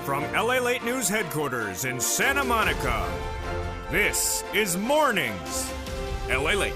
From LALATE News headquarters in Santa Monica, this is Mornings LALATE.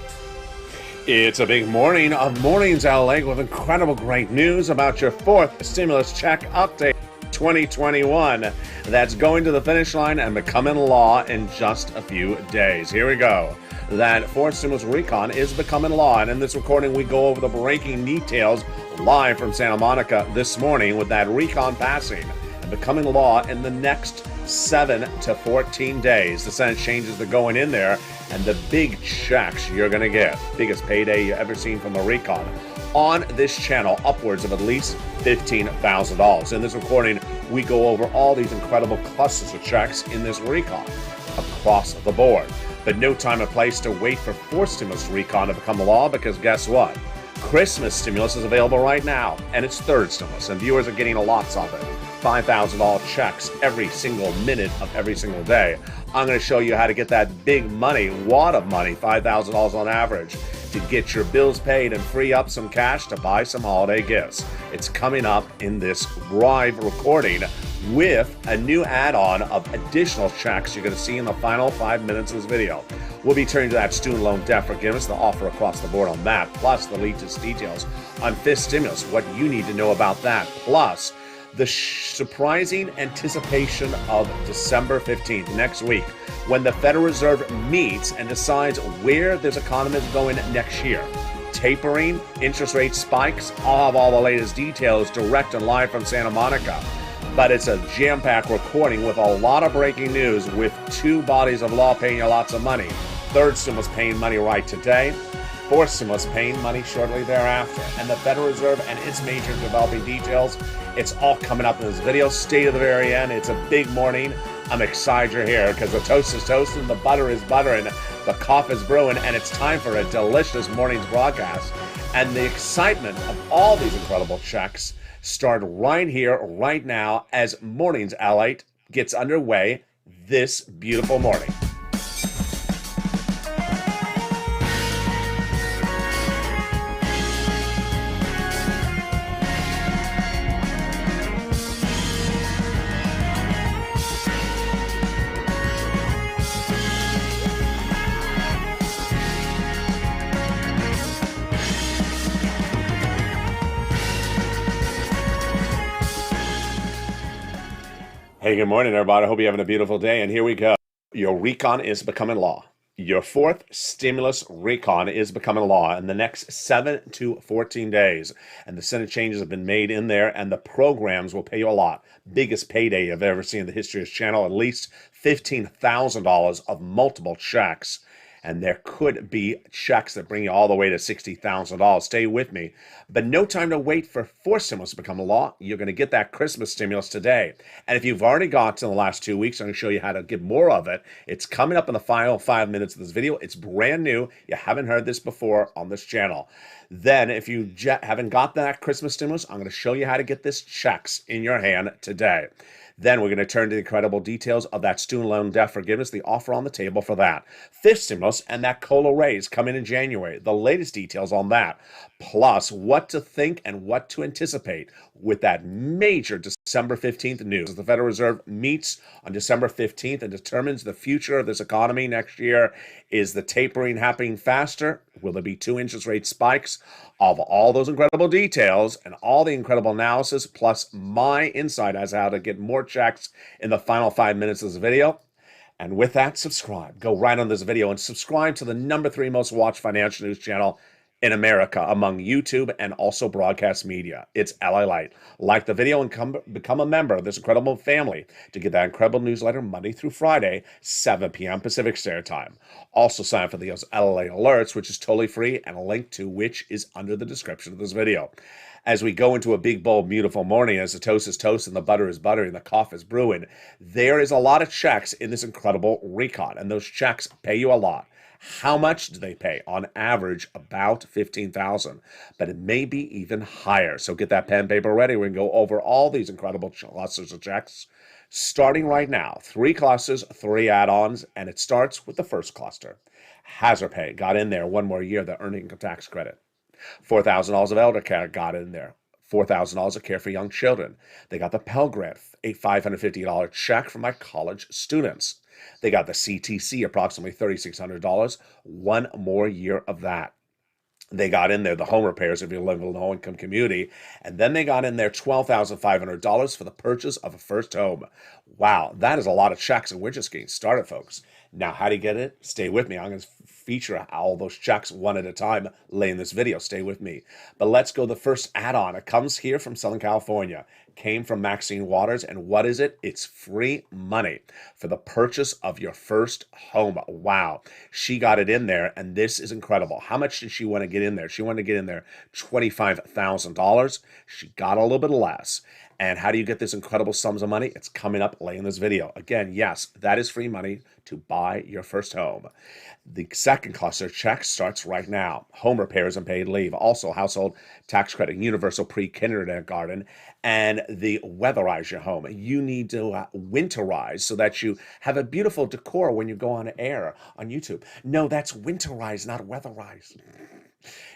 It's a big morning of Mornings LA with incredible great news about your fourth stimulus check update 2021 that's going to the finish line and becoming law in just a few days. Here we go. That fourth stimulus recon is becoming law, and in this recording we go over the breaking details live from Santa Monica this morning with that recon passing and becoming law in the next 7 to 14 days. The Senate changes are going in there, and the big checks you're going to get, biggest payday you've ever seen from a recon, on this channel, upwards of at least $15,000. In this recording, we go over all these incredible clusters of checks in this recon across the board. But no time or place to wait for fourth stimulus recon to become law, because guess what? Christmas stimulus is available right now, and it's third stimulus, and viewers are getting lots of it. $5,000 checks every single minute of every single day. I'm going to show you how to get that big money, wad of money, $5,000 on average, to get your bills paid and free up some cash to buy some holiday gifts. It's coming up in this live recording with a new add-on of additional checks you're going to see in the final 5 minutes of this video. We'll be turning to that student loan debt forgiveness, the offer across the board on that, plus the latest details on fifth stimulus, what you need to know about that, plus the surprising anticipation of December 15th, next week, when the Federal Reserve meets and decides where this economy is going next year. Tapering, interest rate spikes, I'll have all the latest details direct and live from Santa Monica. But it's a jam-packed recording with a lot of breaking news, with two bodies of law paying you lots of money. Third stimulus paying money right today. Fourth stimulus paying money shortly thereafter. And the Federal Reserve and its major developing details, it's all coming up in this video. Stay to the very end. It's a big morning. I'm excited you're here, because the toast is toasting, the butter is buttering, the coffee is brewing, and it's time for a delicious morning's broadcast. And the excitement of all these incredible checks start right here, right now, as Mornings LALATE gets underway this beautiful morning. Hey, good morning, everybody. I hope you're having a beautiful day, and here we go. Your recon is becoming law. Your fourth stimulus recon is becoming law in the next 7 to 14 days. And the Senate changes have been made in there, and the programs will pay you a lot. Biggest payday you've ever seen in the history of this channel, at least $15,000 of multiple checks. And there could be checks that bring you all the way to $60,000. Stay with me. But no time to wait for fourth stimulus to become a law. You're going to get that Christmas stimulus today. And if you've already got in the last 2 weeks, I'm going to show you how to get more of it. It's coming up in the final 5 minutes of this video. It's brand new. You haven't heard this before on this channel. Then, if you haven't got that Christmas stimulus, I'm going to show you how to get this checks in your hand today. Then we're going to turn to the incredible details of that student loan debt forgiveness, the offer on the table for that. Fifth stimulus and that COLA raise coming in January. The latest details on that. Plus, what to think and what to anticipate with that major December 15th news. As the Federal Reserve meets on December 15th and determines the future of this economy next year. Is the tapering happening faster? Will there be 2 interest rate spikes? Of all those incredible details and all the incredible analysis, plus my insight as how to get more checks in the final 5 minutes of this video. And with that, subscribe. Go right on this video and subscribe to the #3 most watched financial news channel in America among YouTube and also broadcast media. It's LALATE. Like the video and become a member of this incredible family to get that incredible newsletter Monday through Friday, 7 p.m. Pacific Standard Time. Also sign up for the LALATE alerts, which is totally free, and a link to which is under the description of this video. As we go into a big, bold, beautiful morning, as the toast is toast and the butter is butter and the coffee is brewing, there is a lot of checks in this incredible recon, and those checks pay you a lot. How much do they pay? On average, about $15,000, but it may be even higher. So get that pen and paper ready. We're going to go over all these incredible clusters of checks, starting right now. 3 clusters, 3 add-ons, and it starts with the first cluster. Hazard pay got in there 1 more year, the earned income tax credit. $4,000 of elder care got in there. $4,000 of care for young children. They got the Pell Grant, a $550 check for my college students. They got the CTC, approximately $3,600, one more year of that. They got in there the home repairs if you live in a low-income community, and then they got in there $12,500 for the purchase of a first home. Wow, that is a lot of checks, and we're just getting started, folks. Now, how do you get it? Stay with me. I'm going to feature all those checks one at a time later in this video. Stay with me. But let's go the first add-on. It comes here from Southern California. Came from Maxine Waters, and what is it? It's free money for the purchase of your first home. Wow. She got it in there, and this is incredible. How much did she want to get in there? She wanted to get in there $25,000. She got a little bit less. And how do you get this incredible sums of money? It's coming up later in this video. Again, yes, that is free money to buy your first home. The second cluster check starts right now. Home repairs and paid leave. Also, household tax credit, universal pre-kindergarten, and the weatherize your home. You need to winterize so that you have a beautiful decor when you go on air on YouTube. No, that's winterize, not weatherize.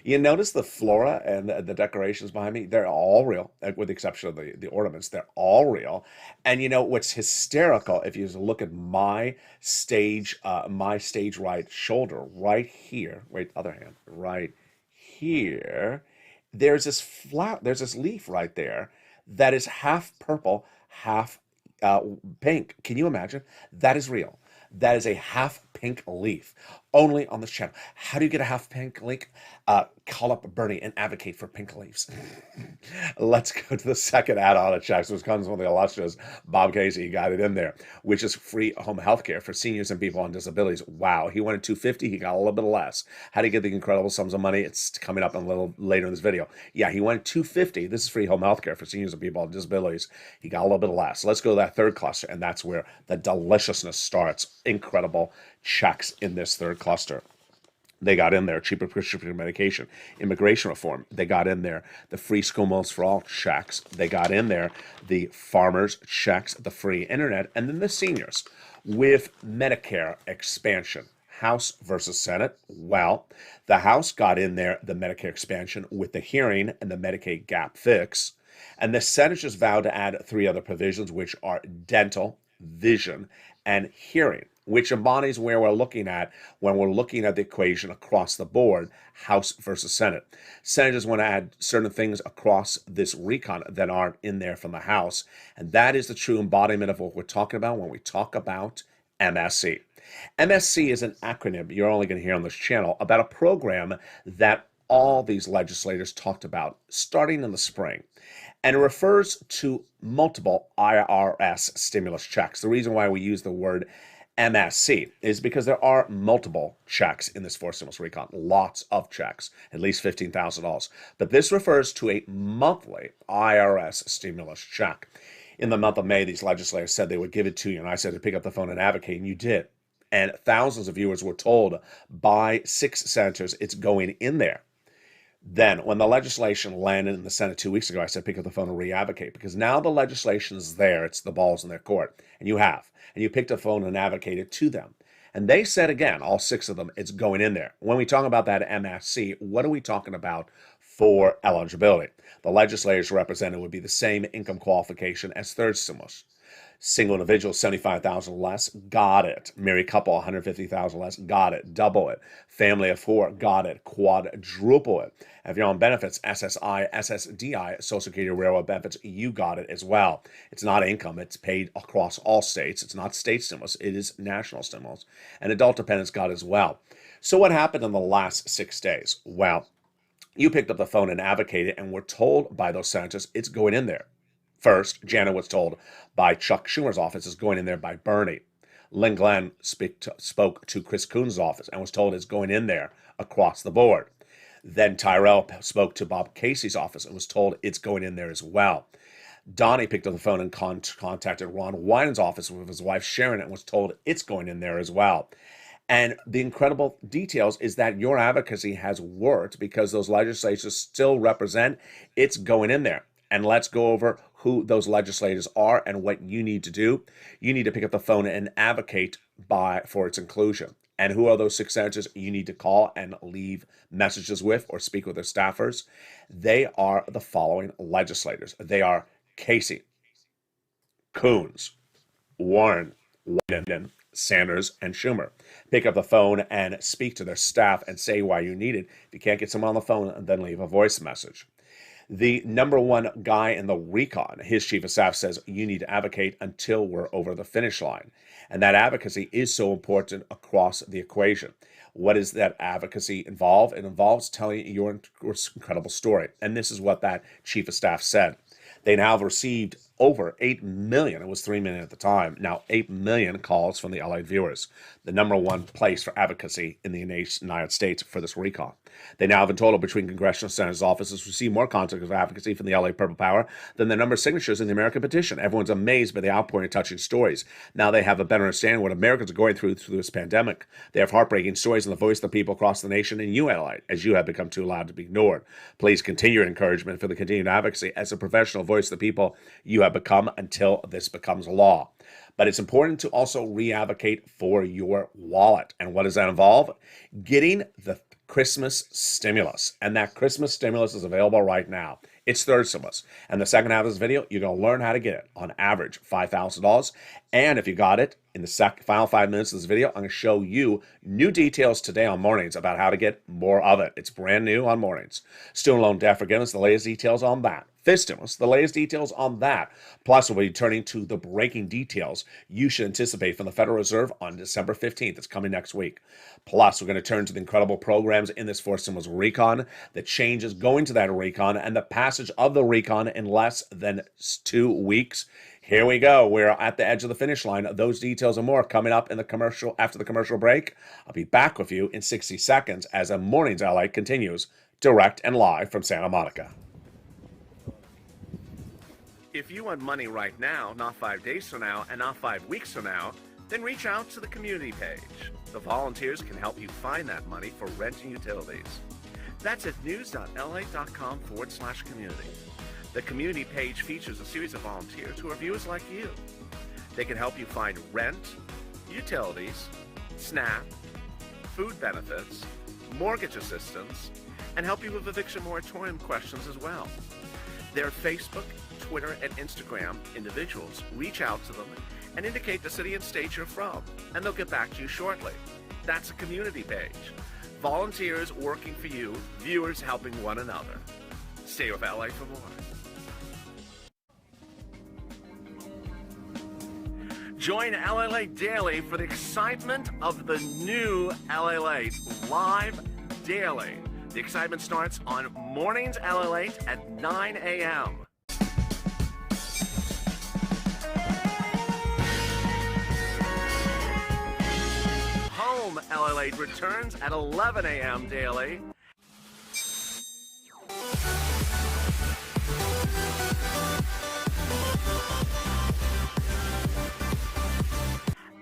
You notice the flora and the decorations behind me? They're all real, with the exception of the ornaments. They're all real. And you know what's hysterical, if you look at my stage right shoulder, right here, wait, other hand, right here, there's this leaf right there that is half purple, half pink. Can you imagine? That is real. That is a half pink leaf, only on this channel. How do you get a half pink leaf? Call up Bernie and advocate for pink leaves. Let's go to the second add-on of checks, which comes from the illustrious Bob Casey. He got it in there, which is free home health care for seniors and people on disabilities. Wow, he wanted $250. He got a little bit less. How do you get the incredible sums of money? It's coming up a little later in this video. Yeah, he wanted $250. This is free home health care for seniors and people on disabilities. He got a little bit less. Let's go to that third cluster, and that's where the deliciousness starts. Incredible checks in this third cluster. They got in there cheaper prescription medication, immigration reform. They got in there the free school meals for all checks. They got in there the farmers checks, the free internet, and then the seniors with Medicare expansion. House versus Senate. Well, the House got in there the Medicare expansion with the hearing and the Medicaid gap fix. And the Senate just vowed to add three other provisions, which are dental, vision, and hearing, which embodies where we're looking at when we're looking at the equation across the board, House versus Senate. Senators want to add certain things across this recon that aren't in there from the House, and that is the true embodiment of what we're talking about when we talk about MSC. MSC is an acronym you're only going to hear on this channel about a program that all these legislators talked about starting in the spring. And it refers to multiple IRS stimulus checks. The reason why we use the word MSC is because there are multiple checks in this forced stimulus recon, lots of checks, at least $15,000. But this refers to a monthly IRS stimulus check. In the month of May, these legislators said they would give it to you, and I said to pick up the phone and advocate, and you did. And thousands of viewers were told by 6 senators it's going in there. Then, when the legislation landed in the Senate 2 weeks ago, I said, pick up the phone and re-advocate, because now the legislation is there. It's the ball's in their court, and you have. And you picked up the phone and advocated to them. And they said, again, all 6 of them, it's going in there. When we talk about that MSC, what are we talking about for eligibility? The legislators represented would be the same income qualification as third stimulus. Single individual, $75,000 less, got it. Married couple, $150,000 less, got it. Double it. Family of 4, got it. Quadruple it. If you're on benefits, SSI, SSDI, Social Security Railroad benefits, you got it as well. It's not income. It's paid across all states. It's not state stimulus. It is national stimulus. And adult dependents got it as well. So what happened in the last 6 days? Well, you picked up the phone and advocated and were told by those senators it's going in there. First, Janet was told by Chuck Schumer's office it's going in there by Bernie. Lynn Glenn spoke to Chris Coons' office and was told it's going in there across the board. Then Tyrell spoke to Bob Casey's office and was told it's going in there as well. Donnie picked up the phone and contacted Ron Wyden's office with his wife Sharon and was told it's going in there as well. And the incredible details is that your advocacy has worked because those legislators still represent it's going in there. And let's go over who those legislators are and what you need to do. You need to pick up the phone and advocate for its inclusion. And who are those 6 senators you need to call and leave messages with or speak with their staffers? They are the following legislators. They are Casey, Coons, Warren, Wyden, Sanders, and Schumer. Pick up the phone and speak to their staff and say why you need it. If you can't get someone on the phone, then leave a voice message. The number one guy in the recon, his chief of staff says you need to advocate until we're over the finish line. And that advocacy is so important across the equation. What does that advocacy involve? It involves telling your incredible story. And this is what that chief of staff said. They now have received over 8 million, it was 3 million at the time, now 8 million calls from the LA viewers, the number one place for advocacy in the United States for this recall. They now have in total between congressional senators' offices received more contact of advocacy from the LA Purple Power than the number of signatures in the American petition. Everyone's amazed by the outpouring of touching stories. Now they have a better understanding of what Americans are going through this pandemic. They have heartbreaking stories in the voice of the people across the nation, and you, LA, as you have become too loud to be ignored. Please continue your encouragement for the continued advocacy as a professional voice of the people you have become until this becomes law. But it's important to also re-advocate for your wallet. And what does that involve? Getting the Christmas stimulus. And that Christmas stimulus is available right now. It's Thursdays. And the second half of this video, you're going to learn how to get it. On average, $5,000. And if you got it, in the final 5 minutes of this video, I'm going to show you new details today on mornings about how to get more of it. It's brand new on mornings. Student loan debt forgiveness, the latest details on that. Fifth stimulus, the latest details on that. Plus, we'll be turning to the breaking details you should anticipate from the Federal Reserve on December 15th. It's coming next week. Plus, we're going to turn to the incredible programs in this fourth stimulus recon, the changes going to that recon, and the passage of the recon in less than 2 weeks. Here we go. We're at the edge of the finish line. Those details and more coming up in the commercial after the commercial break. I'll be back with you in 60 seconds as a Mornings LA continues direct and live from Santa Monica. If you want money right now, not 5 days from now, and not 5 weeks from now, then reach out to the community page. The volunteers can help you find that money for rent and utilities. That's at news.la.com/community. The community page features a series of volunteers who are viewers like you. They can help you find rent, utilities, SNAP, food benefits, mortgage assistance, and help you with eviction moratorium questions as well. Their Facebook, Twitter, and Instagram individuals reach out to them and indicate the city and state you're from, and they'll get back to you shortly. That's a community page. Volunteers working for you, viewers helping one another. Stay with LA for more. Join LALATE Daily for the excitement of the new LALATE live daily. The excitement starts on Mornings LALATE at 9 a.m. Home LALATE returns at 11 a.m. daily.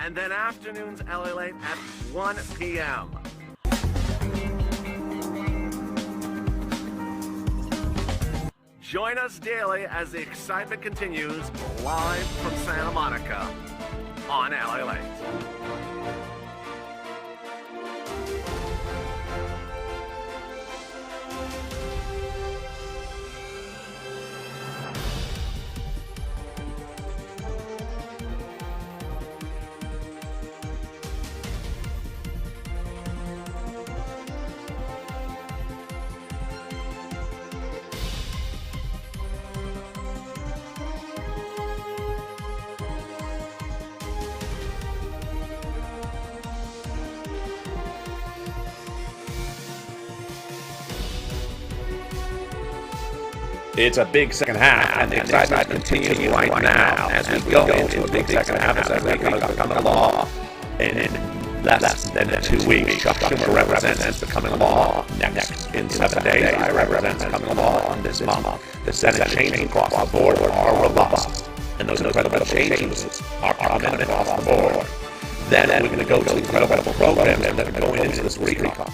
And then afternoons LALATE at 1 p.m. Join us daily as the excitement continues live from Santa Monica on LALATE. It's a big second half, and the excitement continues right now as we go into a big second half as we become a law in less than 2 weeks. Chuck Schumer represents becoming law next in 7 days. I represent becoming law this month. The Senate changes across the board are robust, and those incredible changes are coming across the board. Then we're going to go to incredible programs that are going into this recall.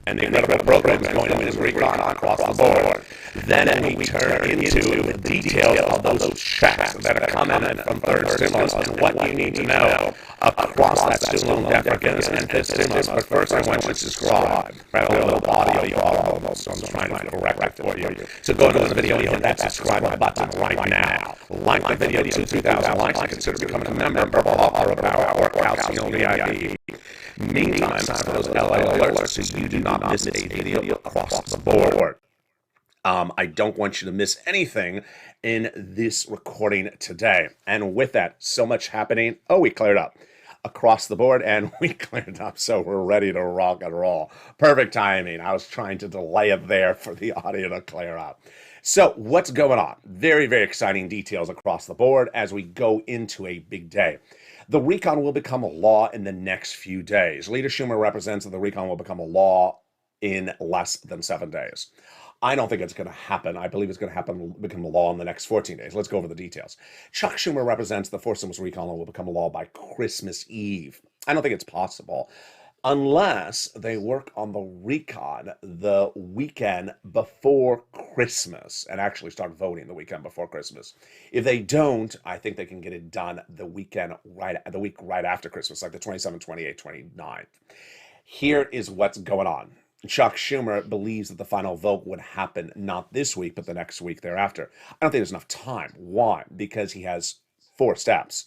and the incredible programs going on this recon across the board. Then we turn into the details of those checks that are coming from third stimulus and what you need to know across that student loan debt forgiveness and fifth stimulus. But first, I want you to subscribe. I have a little audio problem, so I'm trying to correct it for you. So go to the video and hit that subscribe button right now. Like the video to 3,000 likes and consider becoming a member. Purple Hopper of our Workouts and VIP. Meantime, for those LA alerts so you do not miss a video across the board. I don't want you to miss anything in this recording today. And with that, so much happening. Oh, we cleared up across the board and we cleared up, so we're ready to rock and roll. Perfect timing. I was trying to delay it there for the audio to clear up. So what's going on? Very, very exciting details across the board as we go into a big day. The recon will become a law in the next few days. Leader Schumer represents that the recon will become a law in less than 7 days. I don't think it's going to happen. I believe it's going to become a law in the next 14 days. Let's go over the details. Chuck Schumer represents the forced stimulus recon law will become a law by Christmas Eve. I don't think it's possible unless they work on the recon the weekend before Christmas and actually start voting the weekend before Christmas. If they don't, I think they can get it done the week right after Christmas, like the 27th, 28th, 29th. Here is what's going on. Chuck Schumer believes that the final vote would happen not this week, but the next week thereafter. I don't think there's enough time. Why? Because he has 4 steps.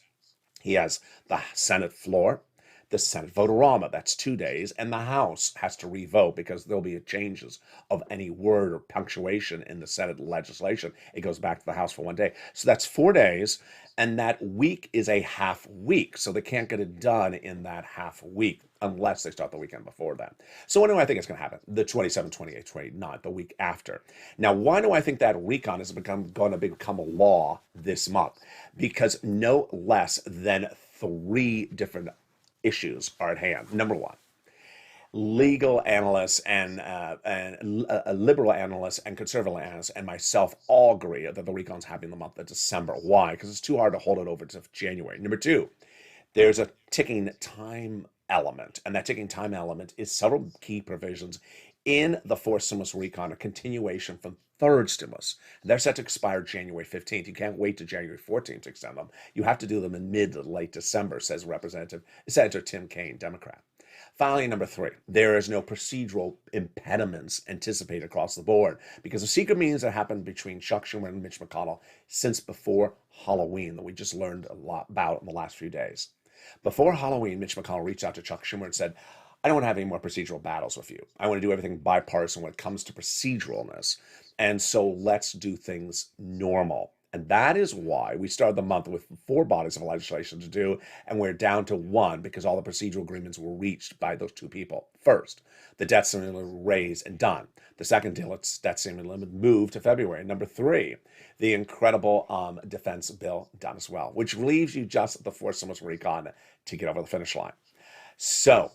He has the Senate floor, the Senate vote-a-rama, that's 2 days, and the House has to re-vote because there'll be changes of any word or punctuation in the Senate legislation. It goes back to the House for 1 day. So that's 4 days, and that week is a half week, so they can't get it done in that half week unless they start the weekend before that. So when do I think it's going to happen? The 27th, 28th, 29th, the week after. Now, why do I think that recon is going to become a law this month? Because no less than 3 different issues are at hand. Number one, legal analysts and liberal analysts and conservative analysts and myself all agree that the recon's happening in the month of December. Why? Because it's too hard to hold it over to January. Number two, there's a ticking time element, and that ticking time element is several key provisions in the fourth stimulus recon, a continuation from third stimulus. They're set to expire January 15th. You can't wait to January 14th to extend them. You have to do them in mid to late December, says Senator Tim Kaine, Democrat. Finally, number 3, there is no procedural impediments anticipated across the board because of secret meetings that happened between Chuck Schumer and Mitch McConnell since before Halloween that we just learned a lot about in the last few days. Before Halloween, Mitch McConnell reached out to Chuck Schumer and said, I don't want to have any more procedural battles with you. I want to do everything bipartisan when it comes to proceduralness. And so let's do things normal. And that is why we started the month with 4 bodies of legislation to do, and we're down to 1 because all the procedural agreements were reached by those 2 people. First, the debt ceiling limit raised and done. The second deal, it's debt ceiling limit moved to February. Number 3, the incredible defense bill done as well, which leaves you just the fourth stimulus recon to get over the finish line. So,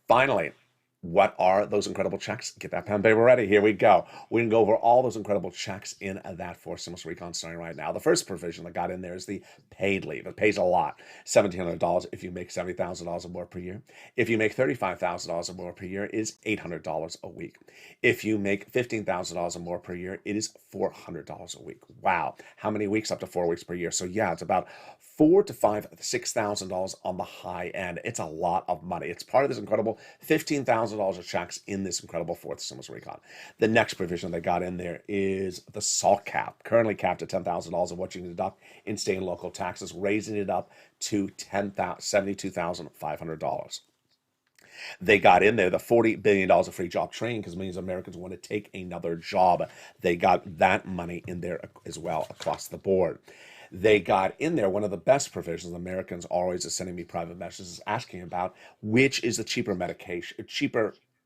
finally, what are those incredible checks? Get that pen and paper ready. Here we go. We're going to go over all those incredible checks in that fourth stimulus recon starting right now. The first provision that got in there is the paid leave. It pays a lot, $1,700 if you make $70,000 or more per year. If you make $35,000 or more per year, it is $800 a week. If you make $15,000 or more per year, it is $400 a week. Wow. How many weeks? Up to 4 weeks per year. So yeah, it's about $4,000 to $6,000 on the high end. It's a lot of money. It's part of this incredible $15,000 of checks in this incredible fourth stimulus recon. The next provision they got in there is the SALT cap, currently capped at $10,000 of what you can deduct in state and local taxes, raising it up to $72,500. They got in there the $40 billion of free job training because millions of Americans want to take another job. They got that money in there as well across the board. They got in there one of the best provisions. Americans always are sending me private messages asking about, which is the cheaper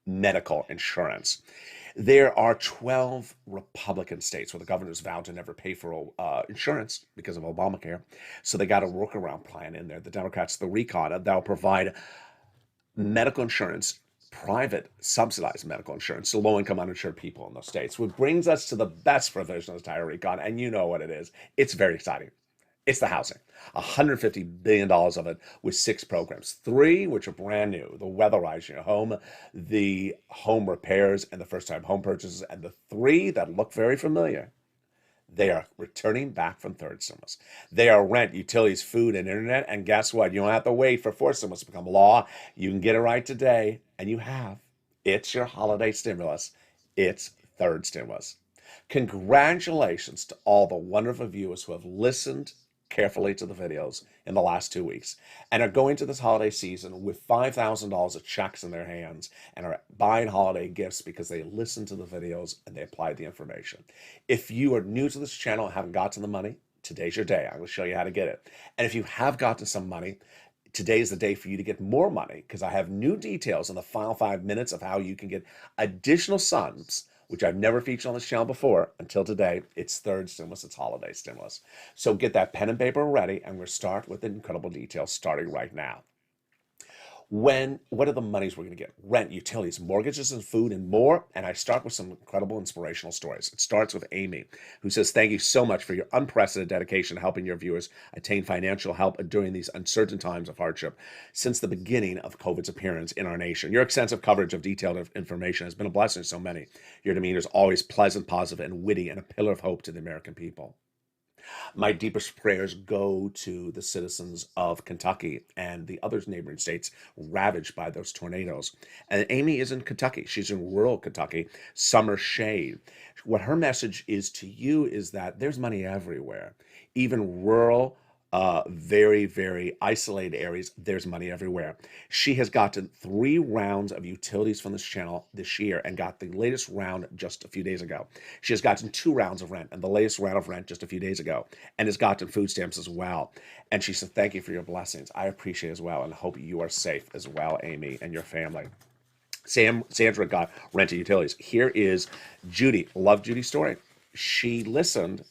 medical insurance. There are 12 Republican states where the governors vowed to never pay for insurance because of Obamacare. So they got a workaround plan in there. The Democrats, the recon, that will provide medical insurance, private subsidized medical insurance to low-income uninsured people in those states, which brings us to the best provision of the entire recon, and you know what it is. It's very exciting. It's the housing. $150 billion of it with 6 programs. 3, which are brand new: the weatherizing your home, the home repairs, and the first-time home purchases. And the 3 that look very familiar, they are returning back from third stimulus. They are rent, utilities, food, and internet. And guess what? You don't have to wait for fourth stimulus to become law. You can get it right today, and you have. It's your holiday stimulus. It's third stimulus. Congratulations to all the wonderful viewers who have listened carefully to the videos in the last 2 weeks and are going to this holiday season with $5,000 of checks in their hands and are buying holiday gifts because they listened to the videos and they applied the information. If you are new to this channel and haven't gotten the money, today's your day. I'm going to show you how to get it. And if you have gotten some money, today is the day for you to get more money, because I have new details in the final 5 minutes of how you can get additional sums, which I've never featured on this channel before until today. It's third stimulus, it's holiday stimulus. So get that pen and paper ready, and we're start with the incredible details starting right now. What are the monies we're going to get? Rent, utilities, mortgages, and food, and more. And I start with some incredible inspirational stories. It starts with Amy, who says, "Thank you so much for your unprecedented dedication to helping your viewers attain financial help during these uncertain times of hardship since the beginning of COVID's appearance in our nation. Your extensive coverage of detailed information has been a blessing to so many. Your demeanor is always pleasant, positive, and witty, and a pillar of hope to the American people. My deepest prayers go to the citizens of Kentucky and the other neighboring states ravaged by those tornadoes." And Amy is in Kentucky. She's in rural Kentucky, summer shade. What her message is to you is that there's money everywhere, even rural, very, very isolated areas. There's money everywhere. She has gotten 3 rounds of utilities from this channel this year and got the latest round just a few days ago. She has gotten 2 rounds of rent and the latest round of rent just a few days ago, and has gotten food stamps as well. And she said, "Thank you for your blessings. I appreciate it as well, and hope you are safe as well, Amy, and your family." Sandra got rent and utilities. Here is Judy. Love Judy's story. She listened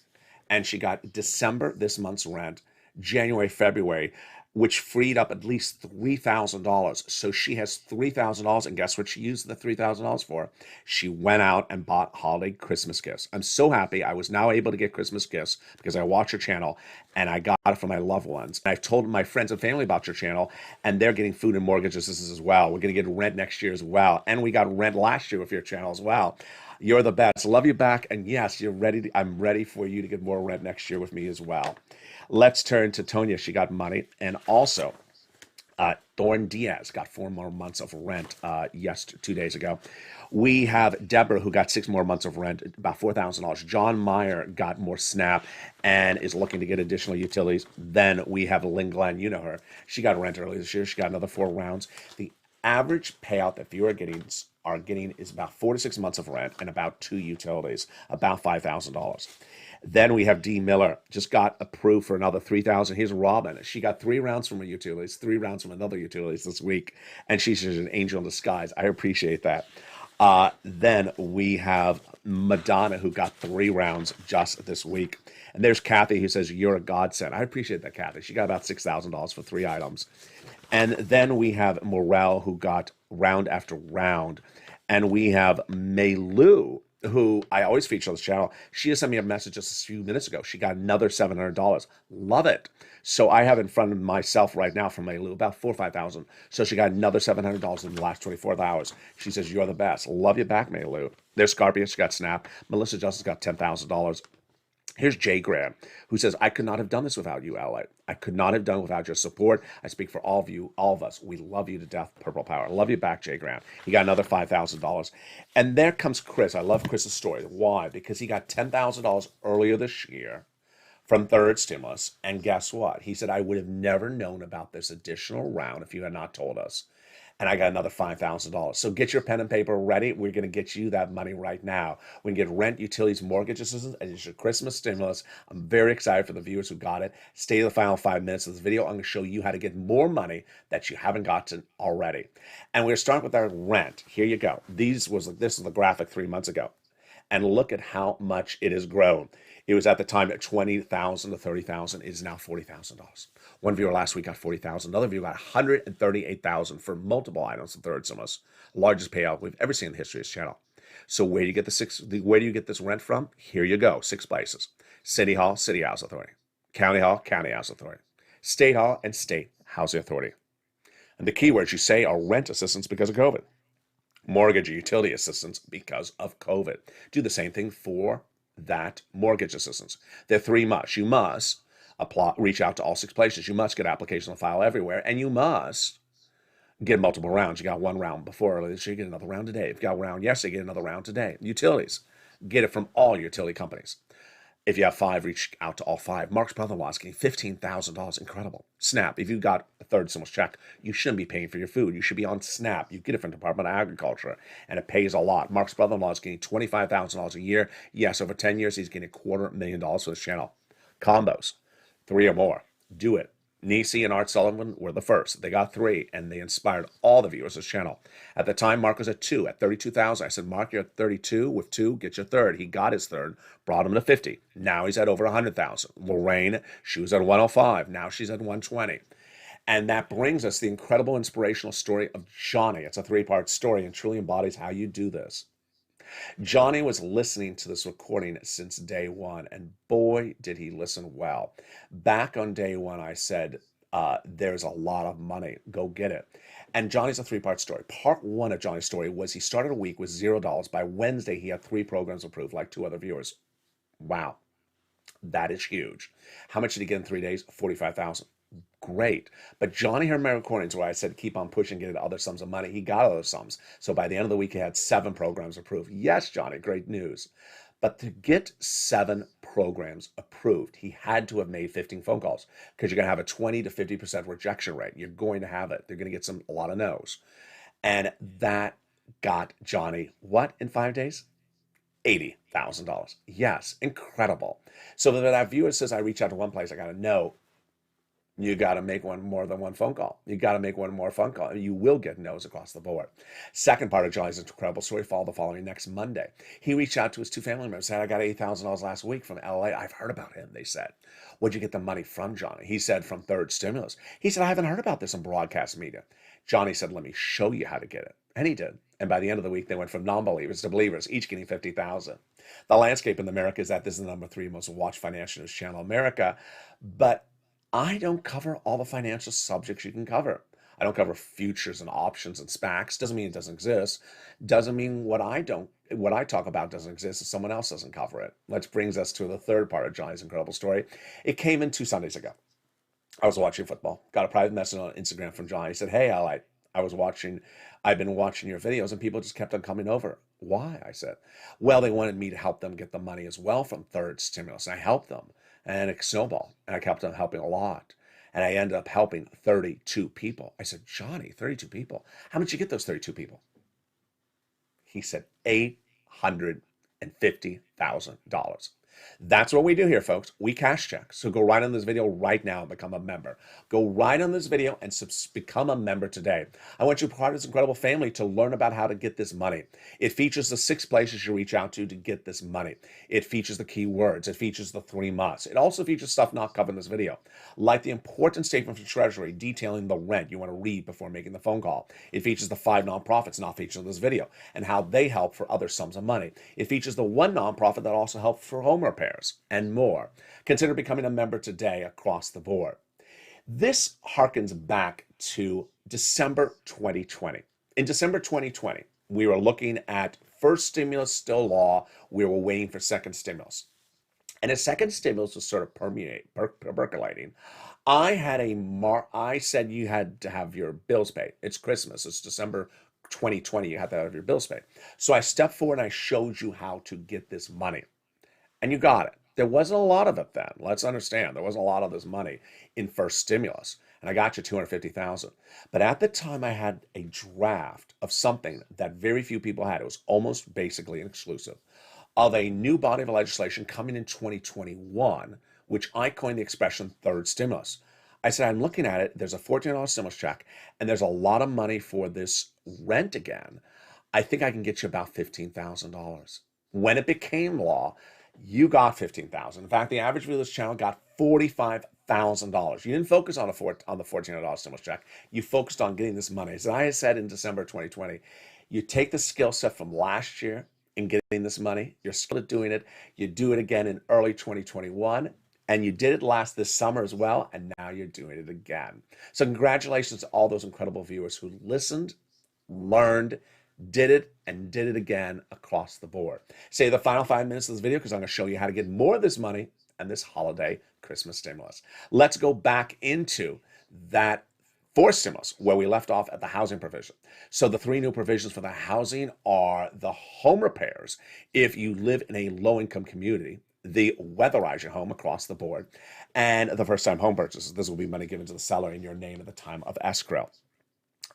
and she got December, this month's rent, January, February, which freed up at least $3,000. So she has $3,000, and guess what she used the $3,000 for? She went out and bought holiday Christmas gifts. I'm so happy I was now able to get Christmas gifts because I watch your channel and I got it for my loved ones. And I've told my friends and family about your channel, and they're getting food and mortgages as well. We're going to get rent next year as well. And we got rent last year with your channel as well. You're the best. Love you back. And yes, you're ready. I'm ready for you to get more rent next year with me as well. Let's turn to Tonya. She got money. And also, Thorn Diaz got 4 more months of rent 2 days ago. We have Deborah, who got 6 more months of rent, about $4,000. John Meyer got more SNAP and is looking to get additional utilities. Then we have Lynn Glenn. You know her. She got rent earlier this year. She got another 4 rounds. The average payout that you are getting is about 4 to 6 months of rent and about 2 utilities, about $5,000. Then we have Dee Miller, just got approved for another $3,000. Here's Robin. She got 3 rounds from her utilities, 3 rounds from another utilities this week, and she's just an angel in disguise. I appreciate that. Then we have Madonna, who got 3 rounds just this week. And there's Kathy, who says, "You're a godsend." I appreciate that, Kathy. She got about $6,000 for 3 items. And then we have Morel, who got round after round. And we have Meilu, who I always feature on this channel. She just sent me a message just a few minutes ago. She got another $700. Love it. So I have in front of myself right now from Meilu about $4,000 or $5,000. So she got another $700 in the last 24 hours. She says, "You're the best." Love you back, Meilu. There's Scarpia. She got Snap. Melissa Justice got $10,000. Here's Jay Graham, who says, "I could not have done this without you, LA. I could not have done it without your support. I speak for all of you, all of us. We love you to death, Purple Power." Love you back, Jay Graham. He got another $5,000. And there comes Chris. I love Chris's story. Why? Because he got $10,000 earlier this year from third stimulus. And guess what? He said, "I would have never known about this additional round if you had not told us." And I got another $5,000. So get your pen and paper ready. We're going to get you that money right now. We can get rent, utilities, mortgage assistance, and it's your Christmas stimulus. I'm very excited for the viewers who got it. Stay to the final 5 minutes of this video. I'm going to show you how to get more money that you haven't gotten already. And we're going to start with our rent. Here you go. This was the graphic 3 months ago. And look at how much it has grown. It was at the time at $20,000 to $30,000. It is now $40,000. One viewer last week got $40,000. Another viewer got $138,000 for multiple items in third stimulus. Largest payout we've ever seen in the history of this channel. So where do you get where do you get this rent from? Here you go. 6 places: City Hall, City House Authority, County Hall, County Housing Authority. State Hall and State Housing Authority. And the keywords you say are rent assistance because of COVID, mortgage or utility assistance because of COVID. Do the same thing for that mortgage assistance. There are 3 musts. You must apply, reach out to all 6 places. You must get applications on file everywhere, and you must get multiple rounds. You got 1 round before earlier this year, you get another round today. If you got 1 round yesterday, get another round today. Utilities, get it from all utility companies. If you have 5, reach out to all 5. Mark's brother-in-law is getting $15,000. Incredible. SNAP. If you got a third stimulus check, you shouldn't be paying for your food. You should be on SNAP. You get it from Department of Agriculture, and it pays a lot. Mark's brother-in-law is getting $25,000 a year. Yes, over 10 years, he's getting $250,000 for this channel. Combos, 3 or more. Do it. Nisi and Art Sullivan were the first. They got 3, and they inspired all the viewers of this channel. At the time, Mark was at 2, at 32,000. I said, Mark, you're at 32. With 2, get your third. He got his third, brought him to 50. Now he's at over 100,000. Lorraine, she was at 105. Now she's at 120. And that brings us the incredible inspirational story of Johnny. It's a 3-part story and truly embodies how you do this. Johnny was listening to this recording since day 1, and boy, did he listen well. Back on day 1, I said, there's a lot of money. Go get it. And Johnny's a 3-part story. Part 1 of Johnny's story was he started a week with $0. By Wednesday, he had 3 programs approved, like 2 other viewers. Wow. That is huge. How much did he get in 3 days? $45,000. Great. But Johnny heard my recordings where I said, keep on pushing, get other sums of money. He got other sums. So by the end of the week, he had 7 programs approved. Yes, Johnny, great news. But to get 7 programs approved, he had to have made 15 phone calls because you're going to have a 20 to 50% rejection rate. You're going to have it. They're going to get a lot of no's. And that got Johnny, what, in 5 days? $80,000. Yes, incredible. So that viewer says, I reach out to one place, I got to know. You got to make more than 1 phone call. You got to make 1 more phone call. You will get no's across the board. Second part of Johnny's incredible story followed the following next Monday. He reached out to his 2 family members, said, I got $8,000 last week from LALATE. I've heard about him, they said. Where'd you get the money from, Johnny? He said, from third stimulus. He said, I haven't heard about this in broadcast media. Johnny said, let me show you how to get it. And he did. And by the end of the week, they went from non-believers to believers, each getting $50,000. The landscape in America is that this is the number 3 most watched financial news channel in America. But I don't cover all the financial subjects you can cover. I don't cover futures and options and SPACs. Doesn't mean it doesn't exist. Doesn't mean what I talk about doesn't exist if someone else doesn't cover it. That brings us to the third part of Johnny's incredible story. It came in 2 Sundays ago. I was watching football. Got a private message on Instagram from Johnny. He said, hey, I've been watching your videos, and people just kept on coming over. Why? I said, well, they wanted me to help them get the money as well from third stimulus. And I helped them. And it snowballed, and I kept on helping a lot. And I ended up helping 32 people. I said, Johnny, 32 people. How much did you get those 32 people? He said, $850,000. That's what we do here, folks. We cash check. So go right on this video right now and become a member. Go right on this video and become a member today. I want you to be part of this incredible family to learn about how to get this money. It features the 6 places you reach out to get this money. It features the keywords. It features the 3 musts. It also features stuff not covered in this video, like the important statement from Treasury detailing the rent you want to read before making the phone call. It features the 5 nonprofits not featured in this video and how they help for other sums of money. It features the 1 nonprofit that also helps for home repairs and more. Consider becoming a member today across the board. This harkens back to December 2020. In December 2020, we were looking at first stimulus still law. We were waiting for second stimulus. And as second stimulus was sort of percolating, I said you had to have your bills paid. It's Christmas. It's December 2020. You have to have your bills paid. So I stepped forward and I showed you how to get this money. And you got it. There wasn't a lot of it then. Let's understand. There wasn't a lot of this money in first stimulus. And I got you $250,000. But at the time, I had a draft of something that very few people had. It was almost basically an exclusive of a new body of legislation coming in 2021, which I coined the expression third stimulus. I said, I'm looking at it. There's a $14 stimulus check, and there's a lot of money for this rent again. I think I can get you about $15,000. When it became law, you got $15,000. In fact, the average viewer of this channel got $45,000. You didn't focus on the $14 stimulus check. You focused on getting this money. As I said in December 2020, you take the skill set from last year in getting this money. You're skilled at doing it. You do it again in early 2021. And you did it this summer as well, and now you're doing it again. So congratulations to all those incredible viewers who listened, learned, did it, and did it again across the board. Say the final 5 minutes of this video because I'm going to show you how to get more of this money and this holiday Christmas stimulus. Let's go back into that fourth stimulus where we left off at the housing provision. So the three new provisions for the housing are the home repairs if you live in a low-income community, the weatherize your home across the board, and the first-time home purchases. This will be money given to the seller in your name at the time of escrow.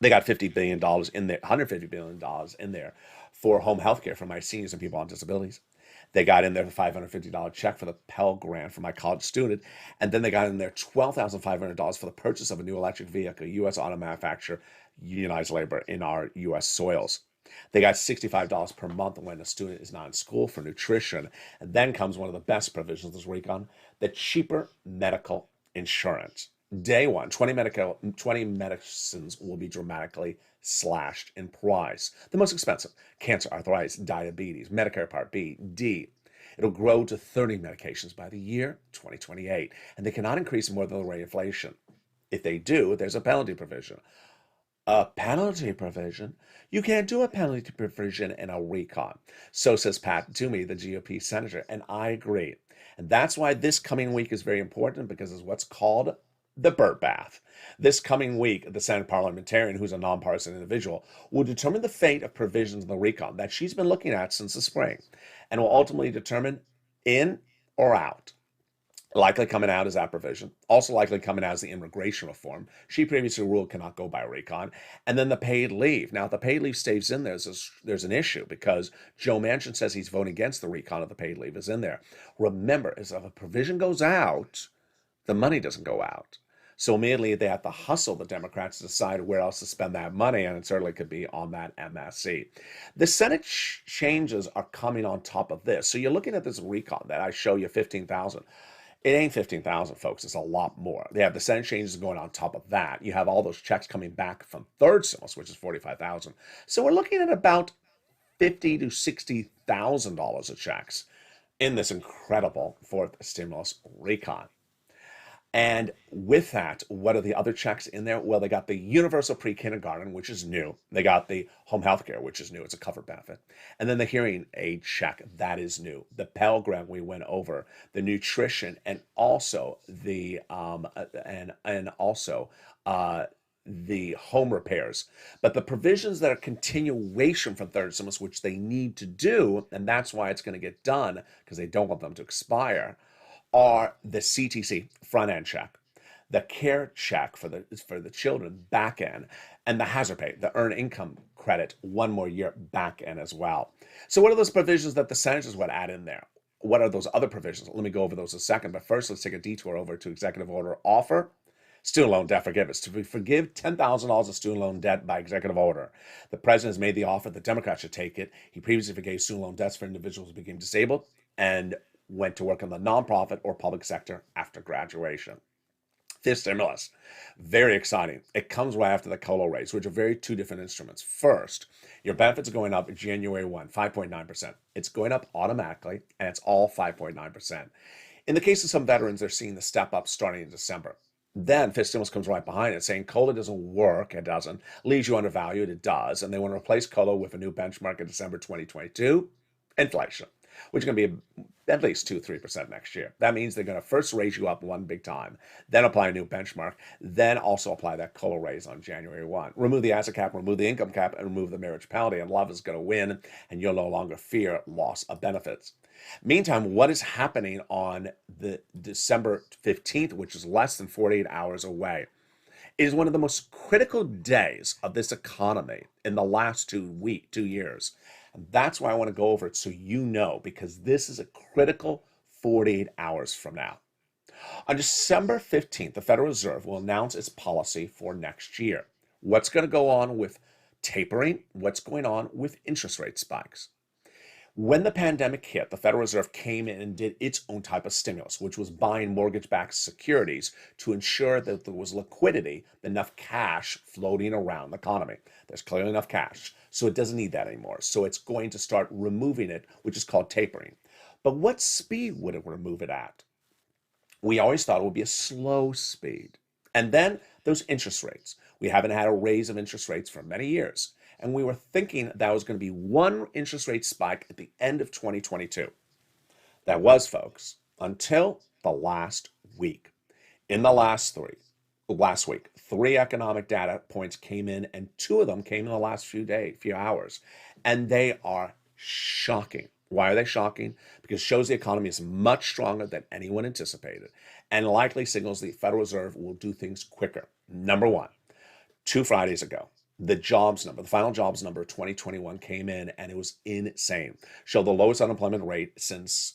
They got $50 billion in there, $150 billion in there for home health care for my seniors and people on disabilities. They got in there the $550 check for the Pell Grant for my college student. And then they got in there $12,500 for the purchase of a new electric vehicle, U.S. auto manufacturer, unionized labor in our U.S. soils. They got $65 per month when a student is not in school for nutrition. And then comes one of the best provisions this week on the cheaper medical insurance. Day one, 20 medicines will be dramatically slashed in price. The most expensive, cancer, arthritis, diabetes, Medicare Part B, D. It'll grow to 30 medications by the year 2028, and they cannot increase more than the rate of inflation. If they do, there's a penalty provision. A penalty provision? You can't do a penalty provision in a recon. So says Pat Toomey, the GOP senator, and I agree. And that's why this coming week is very important, because it's what's called the bird bath. This coming week, the Senate parliamentarian, who's a nonpartisan individual, will determine the fate of provisions in the recon that she's been looking at since the spring, and will ultimately determine in or out. Likely coming out is that provision. Also likely coming out is the immigration reform. She previously ruled cannot go by recon. And then the paid leave. Now, if the paid leave stays in there, there's an issue, because Joe Manchin says he's voting against the recon of the paid leave is in there. Remember, if a provision goes out, the money doesn't go out. So immediately they have to hustle the Democrats to decide where else to spend that money, and it certainly could be on that MSC. The Senate changes are coming on top of this. So you're looking at this recon that I show you 15,000. It ain't 15,000, folks. It's a lot more. They have the Senate changes going on top of that. You have all those checks coming back from third stimulus, which is 45,000. So we're looking at about $50,000 to $60,000 of checks in this incredible fourth stimulus recon. And with that, what are the other checks in there? Well, they got the universal pre-kindergarten, which is new. They got the home health care, which is new. It's a covered benefit. And then the hearing aid check, that is new. The Pell Grant we went over, the nutrition, and also the the home repairs. But the provisions that are continuation from third stimulus, which they need to do, and that's why it's going to get done, because they don't want them to expire, are the CTC front end check, the care check for the children back end, and the hazard pay, the earned income credit, one more year back end as well. So what are those provisions that the senators would add in there? What are those other provisions? Let me go over those in a second. But first, let's take a detour over to executive order offer. Student loan debt forgiveness. To forgive $10,000 of student loan debt by executive order. The president has made the offer. The Democrats should take it. He previously forgave student loan debts for individuals who became disabled and went to work in the nonprofit or public sector after graduation. Fifth stimulus, very exciting. It comes right after the COLA raise, which are two different instruments. First, your benefits are going up January 1, 5.9%. It's going up automatically, and it's all 5.9%. In the case of some veterans, they're seeing the step up starting in December. Then fifth stimulus comes right behind it, saying COLA doesn't work. It doesn't. Leaves you undervalued. It does. And they want to replace COLA with a new benchmark in December 2022, inflation, which is going to be at least 2-3% next year. That means they're going to first raise you up one big time, then apply a new benchmark, then also apply that COLA raise on January 1. Remove the asset cap, remove the income cap, and remove the marriage penalty, and love is going to win, and you'll no longer fear loss of benefits. Meantime, what is happening on the December 15th, which is less than 48 hours away, is one of the most critical days of this economy in the last 2 years. And that's why I want to go over it so you know, because this is a critical 48 hours from now. On December 15th, the Federal Reserve will announce its policy for next year. What's going to go on with tapering? What's going on with interest rate spikes? When the pandemic hit, the Federal Reserve came in and did its own type of stimulus, which was buying mortgage-backed securities to ensure that there was liquidity, enough cash floating around the economy. There's clearly enough cash, so it doesn't need that anymore. So it's going to start removing it, which is called tapering. But what speed would it remove it at? We always thought it would be a slow speed. And then those interest rates. We haven't had a raise of interest rates for many years. And we were thinking that was going to be one interest rate spike at the end of 2022. That was, folks, until the last week. In the last week, three economic data points came in, and two of them came in the last few hours. And they are shocking. Why are they shocking? Because it shows the economy is much stronger than anyone anticipated and likely signals the Federal Reserve will do things quicker. Number one, 2 Fridays ago, the final jobs number of 2021 came in, and it was insane. Showed the lowest unemployment rate since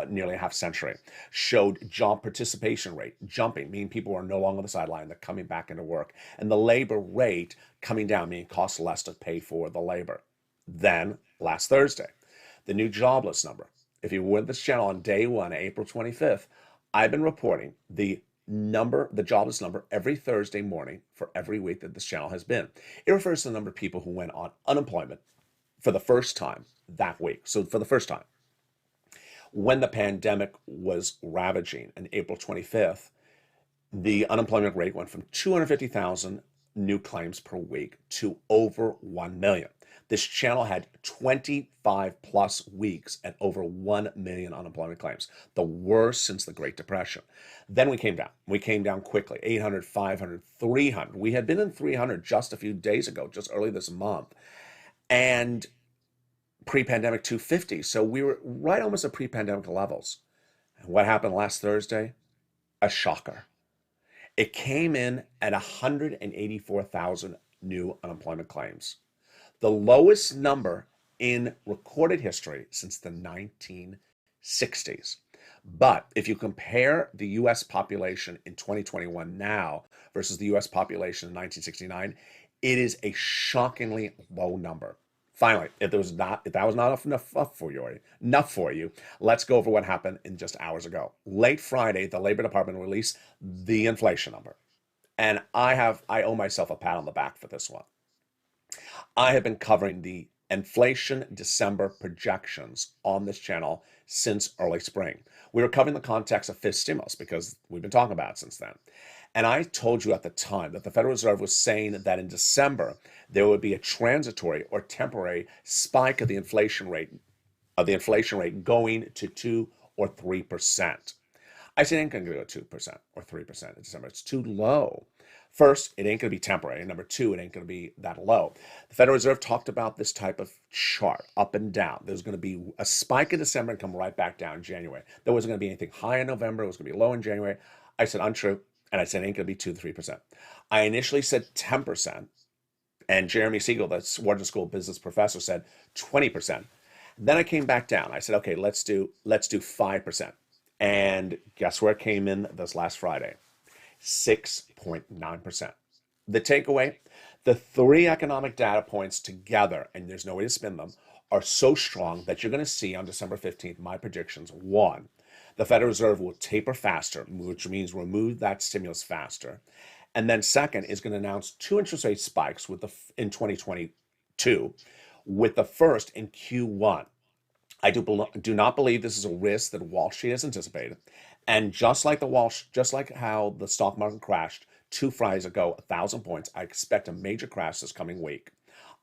nearly a half century. Showed job participation rate jumping, meaning people are no longer on the sideline, they're coming back into work. And the labor rate coming down, meaning it costs less to pay for the labor. Then, last Thursday, the new jobless number. If you were with this channel on day one, April 25th, I've been reporting the jobless number every Thursday morning for every week that this channel has been. It refers to the number of people who went on unemployment for the first time that week. So for the first time, when the pandemic was ravaging on April 25th, the unemployment rate went from 250,000 new claims per week to over 1 million. This channel had 25 plus weeks at over 1 million unemployment claims, the worst since the Great Depression. Then we came down. We came down quickly, 800, 500, 300. We had been in 300 just a few days ago, just early this month. And pre-pandemic 250. So we were right almost at pre-pandemic levels. And what happened last Thursday? A shocker. It came in at 184,000 new unemployment claims, the lowest number in recorded history since the 1960s. But if you compare the U.S. population in 2021 now versus the U.S. population in 1969, it is a shockingly low number. Finally, if that was not enough for you, let's go over what happened in just hours ago. Late Friday, the Labor Department released the inflation number. And I owe myself a pat on the back for this one. I have been covering the inflation December projections on this channel since early spring. We were covering the context of fifth stimulus because we've been talking about it since then. And I told you at the time that the Federal Reserve was saying that in December, there would be a transitory or temporary spike of the inflation rate going to 2 or 3%. I said it ain't going to go 2% or 3% in December. It's too low. First, it ain't going to be temporary. And number two, it ain't going to be that low. The Federal Reserve talked about this type of chart, up and down. There's going to be a spike in December and come right back down in January. There wasn't going to be anything high in November. It was going to be low in January. I said untrue. And I said it ain't going to be 2 to 3%. I initially said 10%. And Jeremy Siegel, the Wharton School business professor, said 20%. Then I came back down. I said, okay, let's do 5%. And guess where it came in this last Friday? 6.9%. The takeaway, the three economic data points together, and there's no way to spin them, are so strong that you're going to see on December 15th, my predictions. One, the Federal Reserve will taper faster, which means remove that stimulus faster. And then second is going to announce two interest rate spikes in 2022, with the first in Q1. I do not believe this is a risk that Wall Street has anticipated. And just like how the stock market crashed 2 Fridays ago, 1,000 points, I expect a major crash this coming week.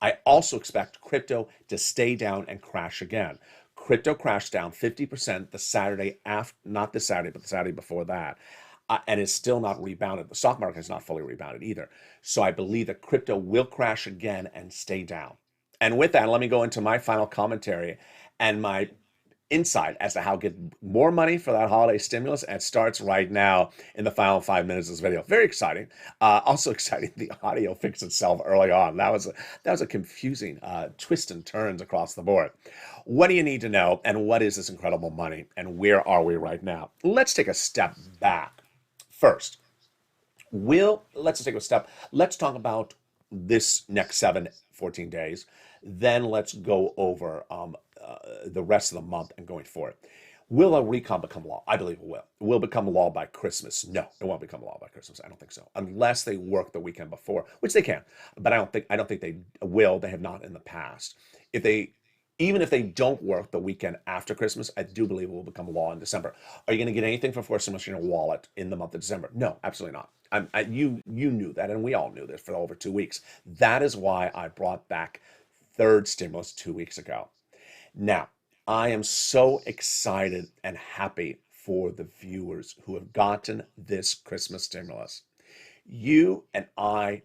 I also expect crypto to stay down and crash again. Crypto crashed down 50% the Saturday after, not this Saturday, but the Saturday before that, and is still not rebounded. The stock market has not fully rebounded either. So I believe that crypto will crash again and stay down. And with that, let me go into my final commentary and my insight as to how to get more money for that holiday stimulus. And it starts right now in the final 5 minutes of this video. Very exciting. Also exciting, the audio fixed itself early on. That was a confusing twist and turns across the board. What do you need to know, and what is this incredible money, and where are we right now? Let's take a step back. First, let's talk about this next 14 days. Then let's go over the rest of the month and going forward. Will a recon become law? I believe it will. It will become law by Christmas. No, it won't become law by Christmas. I don't think so. Unless they work the weekend before, which they can. But I don't think they will. They have not in the past. If Even if they don't work the weekend after Christmas, I do believe it will become law in December. Are you going to get anything for fourth stimulus in your wallet in the month of December? No, absolutely not. You knew that, and we all knew this for over 2 weeks. That is why I brought back third stimulus 2 weeks ago. Now, I am so excited and happy for the viewers who have gotten this Christmas stimulus. You and I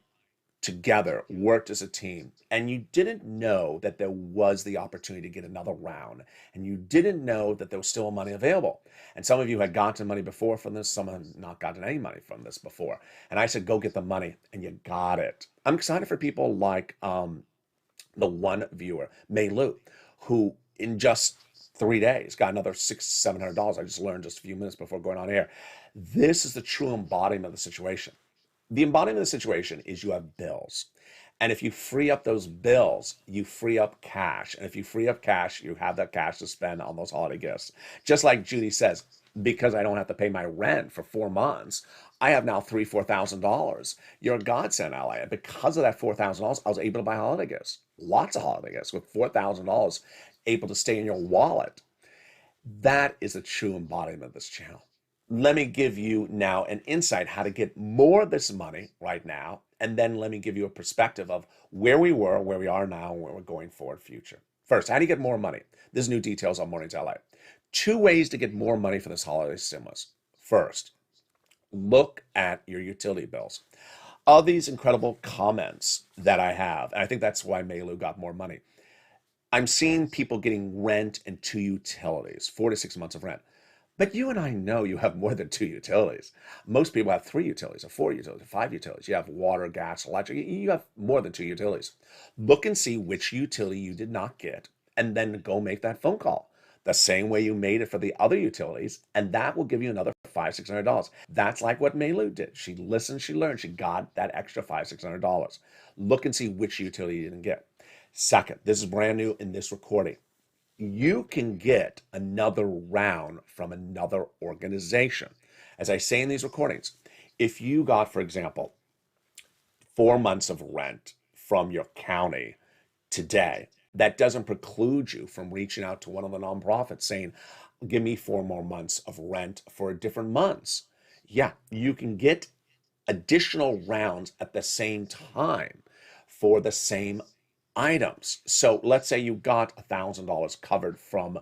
together worked as a team, and you didn't know that there was the opportunity to get another round, and you didn't know that there was still money available. And some of you had gotten money before from this, some have not gotten any money from this before. And I said, go get the money, and you got it. I'm excited for people like the one viewer, Mei Lu, who in just 3 days got another $600-700. I just learned just a few minutes before going on air. This is the true embodiment of the situation. The embodiment of the situation is you have bills. And if you free up those bills, you free up cash. And if you free up cash, you have that cash to spend on those holiday gifts. Just like Judy says, because I don't have to pay my rent for 4 months, I have now $3,000-4,000. You're a godsend, ally. And because of that $4,000, I was able to buy holiday gifts. Lots of holiday gifts with $4,000 able to stay in your wallet. That is a true embodiment of this channel. Let me give you now an insight how to get more of this money right now, and then let me give you a perspective of where we were, where we are now, and where we're going forward future. First, how do you get more money? There's new details on Mornings LA. 2 ways to get more money for this holiday stimulus. First, look at your utility bills. Of these incredible comments that I have, and I think that's why Meilu got more money, I'm seeing people getting rent and 2 utilities, 4 to 6 months of rent. But you and I know you have more than 2 utilities. Most people have 3 utilities, or 4 utilities, or 5 utilities. You have water, gas, electric. You have more than 2 utilities. Look and see which utility you did not get, and then go make that phone call the same way you made it for the other utilities, and that will give you another $500-600. That's like what Meilu did. She listened, she learned, she got that extra $500-600. Look and see which utility you didn't get. Second, this is brand new in this recording. You can get another round from another organization. As I say in these recordings, if you got, for example, 4 months of rent from your county today, that doesn't preclude you from reaching out to one of the nonprofits saying, give me 4 more months of rent for different months. Yeah, you can get additional rounds at the same time for the same items. So let's say you got $1,000 covered from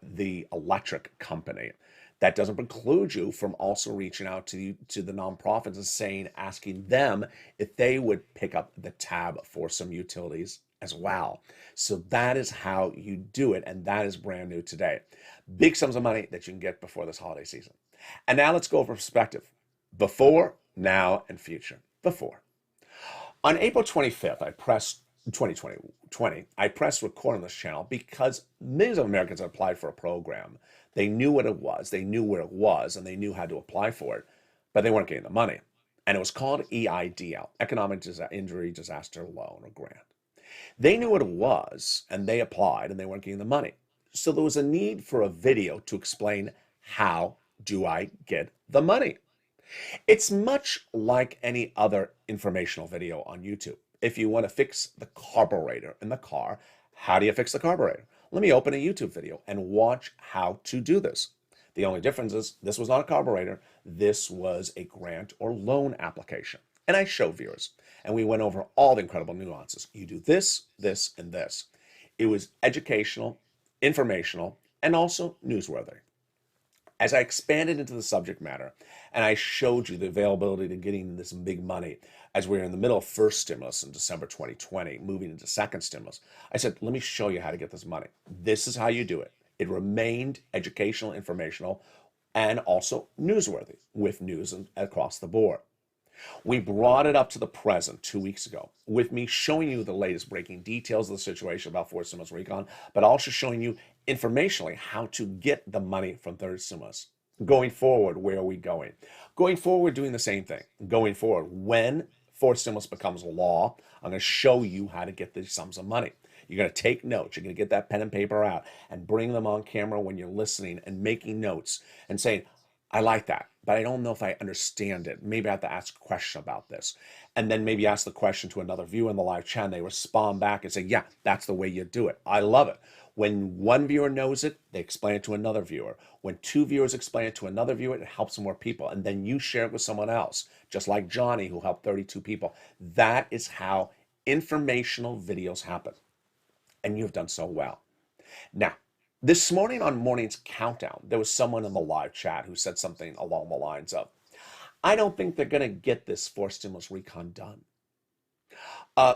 the electric company. That doesn't preclude you from also reaching out to the nonprofits and saying, asking them if they would pick up the tab for some utilities as well. So that is how you do it, and that is brand new today. Big sums of money that you can get before this holiday season. And now let's go over perspective. Before, now, and future. Before. On April 25th, I pressed 2020, I pressed record on this channel because millions of Americans had applied for a program. They knew what it was, they knew where it was, and they knew how to apply for it, but they weren't getting the money. And it was called EIDL, Economic Injury Disaster Loan or Grant. They knew what it was, and they applied, and they weren't getting the money. So there was a need for a video to explain, how do I get the money? It's much like any other informational video on YouTube. If you want to fix the carburetor in the car, how do you fix the carburetor? Let me open a YouTube video and watch how to do this. The only difference is this was not a carburetor. This was a grant or loan application. And I showed viewers, and we went over all the incredible nuances. You do this, this, and this. It was educational, informational, and also newsworthy. As I expanded into the subject matter, and I showed you the availability to getting this big money, as we were in the middle of first stimulus in December 2020, moving into second stimulus, I said, let me show you how to get this money. This is how you do it. It remained educational, informational, and also newsworthy, with news across the board. We brought it up to the present 2 weeks ago, with me showing you the latest breaking details of the situation about fourth stimulus recon, but also showing you informationally how to get the money from third stimulus. Going forward, where are we going? Going forward, doing the same thing. Going forward, when fourth stimulus becomes law, I'm going to show you how to get these sums of money. You're going to take notes. You're going to get that pen and paper out and bring them on camera when you're listening and making notes and saying, I like that, but I don't know if I understand it. Maybe I have to ask a question about this. And then maybe ask the question to another viewer in the live chat, and they respond back and say, yeah, that's the way you do it. I love it. When one viewer knows it, they explain it to another viewer. When two viewers explain it to another viewer, it helps more people. And then you share it with someone else, just like Johnny, who helped 32 people. That is how informational videos happen. And you've done so well. Now, this morning on Morning's Countdown, there was someone in the live chat who said something along the lines of, I don't think they're going to get this forced stimulus recon done.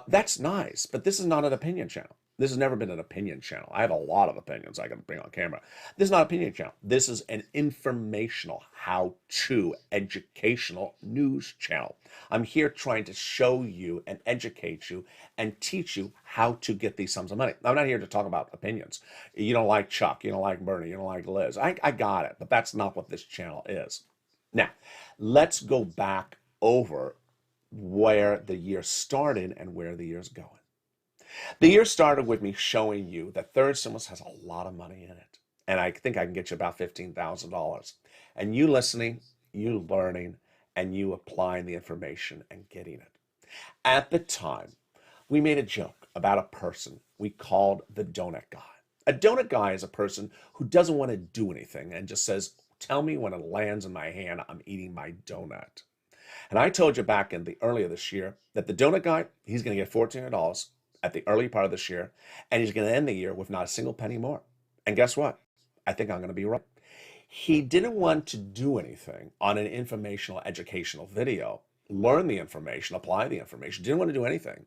That's nice, but this is not an opinion channel. This has never been an opinion channel. I have a lot of opinions I can bring on camera. This is not an opinion channel. This is an informational, how-to, educational news channel. I'm here trying to show you and educate you and teach you how to get these sums of money. I'm not here to talk about opinions. You don't like Chuck, you don't like Bernie, you don't like Liz. I got it, but that's not what this channel is. Now, let's go back over where the year started and where the year's going. The year started with me showing you that third stimulus has a lot of money in it. And I think I can get you about $15,000. And you listening, you learning, and you applying the information and getting it. At the time, we made a joke about a person we called the donut guy. A donut guy is a person who doesn't want to do anything and just says, tell me when it lands in my hand, I'm eating my donut. And I told you back in the earlier this year that the donut guy, he's going to get $1,400 at the early part of this year, and he's going to end the year with not a single penny more. And guess what? I think I'm going to be right. He didn't want to do anything on an informational, educational video, learn the information, apply the information, didn't want to do anything,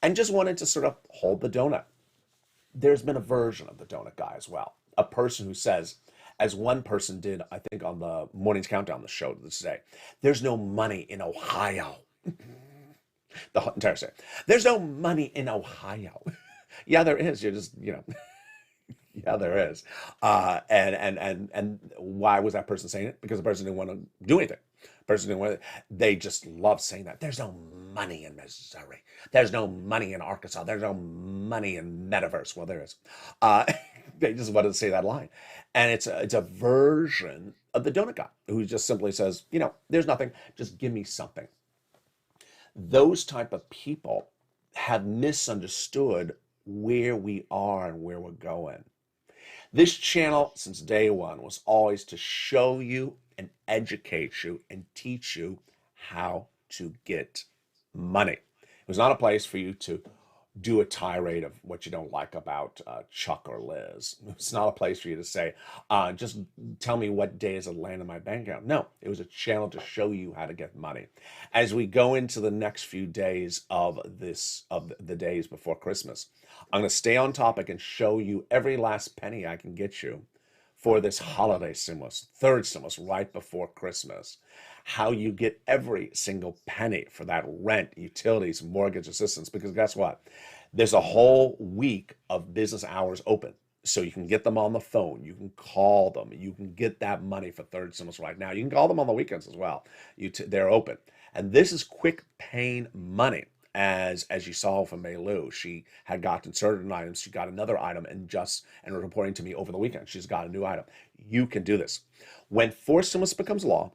and just wanted to sort of hold the donut. There's been a version of the donut guy as well, a person who says, as one person did, I think on the Morning's Countdown, the show this day, there's no money in Ohio. The entire state. There's no money in Ohio. Yeah, there is. You're just, yeah, there is. And why was that person saying it? Because the person didn't want to do anything. They just love saying that. There's no money in Missouri. There's no money in Arkansas. There's no money in Metaverse. Well, there is. They just wanted to say that line. And it's a version of the donut guy who just simply says, there's nothing. Just give me something. Those type of people have misunderstood where we are and where we're going. This channel, since day one, was always to show you and educate you and teach you how to get money. It was not a place for you to do a tirade of what you don't like about Chuck or Liz. It's not a place for you to say, just tell me what day is it land in my bank account. No, it was a channel to show you how to get money. As we go into the next few days of the days before Christmas, I'm going to stay on topic and show you every last penny I can get you for this holiday stimulus, third stimulus right before Christmas. How you get every single penny for that rent, utilities, mortgage assistance, because guess what? There's a whole week of business hours open. So you can get them on the phone. You can call them. You can get that money for third stimulus right now. You can call them on the weekends as well. They're open. And this is quick paying money. As you saw from Mei Lu, she had gotten certain items. She got another item and reporting to me over the weekend. She's got a new item. You can do this. When forced stimulus becomes law,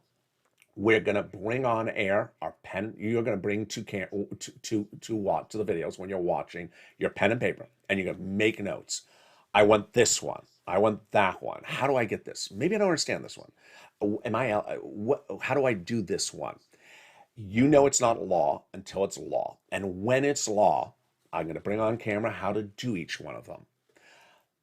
we're going to bring on air our pen. You're going to bring to the videos when you're watching your pen and paper, and you're going to make notes. I want this one. I want that one. How do I get this? Maybe I don't understand this one. How do I do this one? You know it's not law until it's law. And when it's law, I'm going to bring on camera how to do each one of them.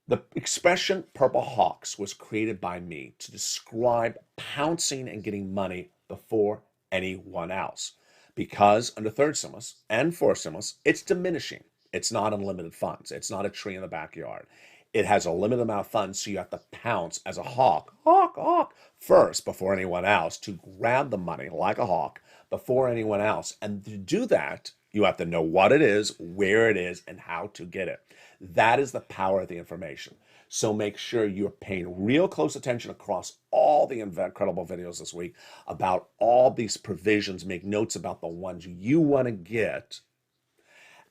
The expression Purple Hawks was created by me to describe pouncing and getting money before anyone else. Because under third stimulus and fourth stimulus, it's diminishing. It's not unlimited funds. It's not a tree in the backyard. It has a limited amount of funds, so you have to pounce as a hawk, first before anyone else to grab the money like a hawk before anyone else. And to do that, you have to know what it is, where it is, and how to get it. That is the power of the information. So make sure you're paying real close attention across all the incredible videos this week about all these provisions. Make notes about the ones you want to get.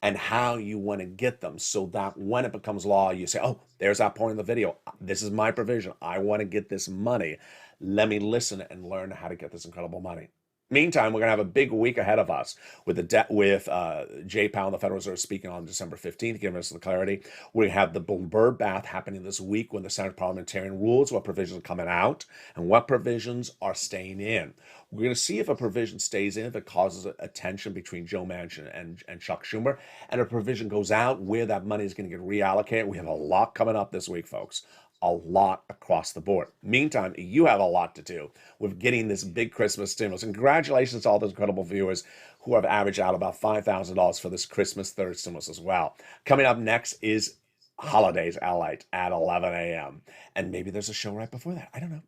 and how you want to get them so that when it becomes law, you say, oh, there's that point in the video. This is my provision. I want to get this money. Let me listen and learn how to get this incredible money. Meantime, we're going to have a big week ahead of us with Jay Powell, the Federal Reserve, speaking on December 15th, giving us the clarity. We have the bird bath happening this week when the Senate parliamentarian rules what provisions are coming out and what provisions are staying in. We're going to see if a provision stays in, if it causes a tension between Joe Manchin and Chuck Schumer, and a provision goes out where that money is going to get reallocated. We have a lot coming up this week, folks. A lot across the board. Meantime, you have a lot to do with getting this big Christmas stimulus. And congratulations to all those incredible viewers who have averaged out about $5,000 for this Christmas third stimulus as well. Coming up next is Holidays LALATE at 11 a.m. And maybe there's a show right before that. I don't know.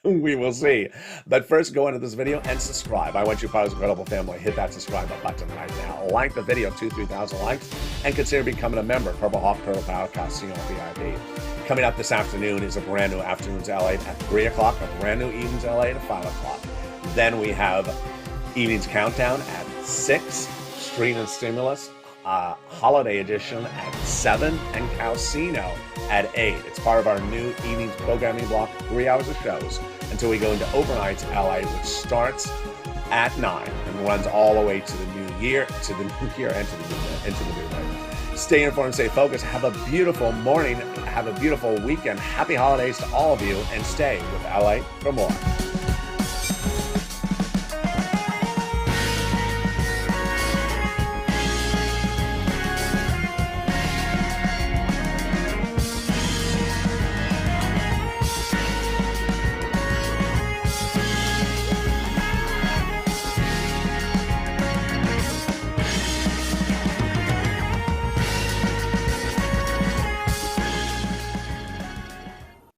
We will see. But first, go into this video and subscribe. I want you part of this incredible family. Hit that subscribe button right now. Like the video, 2,000-3,000 likes, and consider becoming a member. Purple Hawk, Purple Power, Casino, VIP. Coming up this afternoon is a brand new Afternoons LALATE at 3 o'clock, a brand new Evenings LALATE at 5 o'clock. Then we have Evenings Countdown at 6, Street and Stimulus, Holiday Edition at 7, and Casino at 8. It's part of our new evenings programming block, 3 hours of shows, until we go into Overnights LA, which starts at 9 and runs all the way to the new year, and to the new year. Stay informed, stay focused. Have a beautiful morning. Have a beautiful weekend. Happy holidays to all of you, and stay with LA for more.